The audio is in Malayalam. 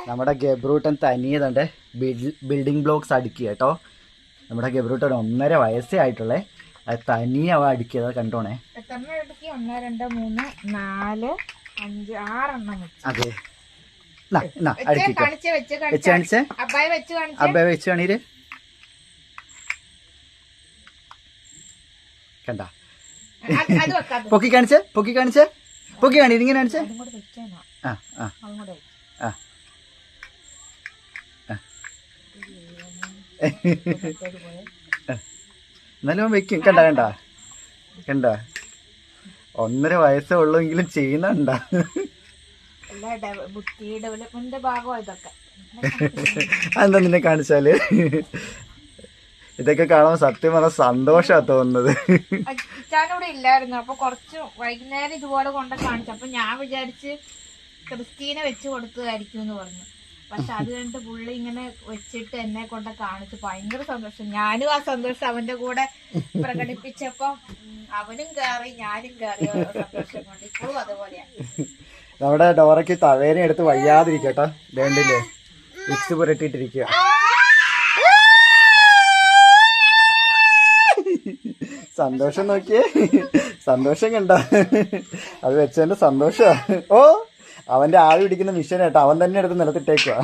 നമ്മുടെ ഗബ്രൂട്ടൻ തനിയതുണ്ട് ബിൽഡിംഗ് ബ്ലോക്സ് അടുക്കി കേട്ടോ. നമ്മുടെ ഗബ്രൂട്ടൻ 1.5 വയസ്സേ ആയിട്ടുള്ളേ. അത് തനിയെ അവ അടുക്കിയത് കണ്ടോണേ. 1 2 3 4 5 6 എണ്ണം. അതെ അബ്ബ വെച്ച് കാണീര് കണ്ട. പൊക്കി കാണിച്ചേ ഇങ്ങനെ കാണിച്ചേ. എന്നാലും വെക്കും. കണ്ട 1.5 വയസ്സേ ഉള്ളൂങ്കിലും ചെയ്യുന്നുണ്ടാ. എന്താ നിന്നെ കാണിച്ചാല് ഇതൊക്കെ കാണുമ്പോ സത്യം പറഞ്ഞ സന്തോഷാ തോന്നുന്നത്. ഇവിടെ ഇല്ലായിരുന്നു. അപ്പൊ കുറച്ച് വൈകുന്നേരം ഇതുപോലെ കൊണ്ട് കാണിച്ചു. അപ്പൊ ഞാൻ വിചാരിച്ച് ക്രിസ്റ്റീനെ വെച്ച് കൊടുത്തതായിരിക്കും എന്ന് പറഞ്ഞു. പക്ഷെ അത് കഴിഞ്ഞിട്ട് പുള്ളി ഇങ്ങനെ വെച്ചിട്ട് എന്നെ കൊണ്ട് കാണിച്ചു. ഭയങ്കര സന്തോഷം. ഞാനും ആ സന്തോഷം അവന്റെ കൂടെ പ്രകടിപ്പിച്ചപ്പോ അവനും കയറി ഞാനും കയറി. സന്തോഷം കൊണ്ട് ഇപ്പോഴും അതുപോലെയാ. നമ്മുടെ ഡോറയ്ക്ക് തവേന എടുത്ത് വയ്യാതിരിക്കട്ടോ. വേണ്ടില്ലേ വിക്സ് പുരട്ടിട്ടിരിക്കുക. സന്തോഷം നോക്കിയേ. സന്തോഷം കണ്ട. അത് വെച്ചതിന്റെ സന്തോഷ. ഓ അവന്റെ ആവി പിടിക്കുന്ന മിഷൻ കേട്ടോ. അവൻ തന്നെ എടുത്ത് നിലത്തിട്ടേക്കുവാ.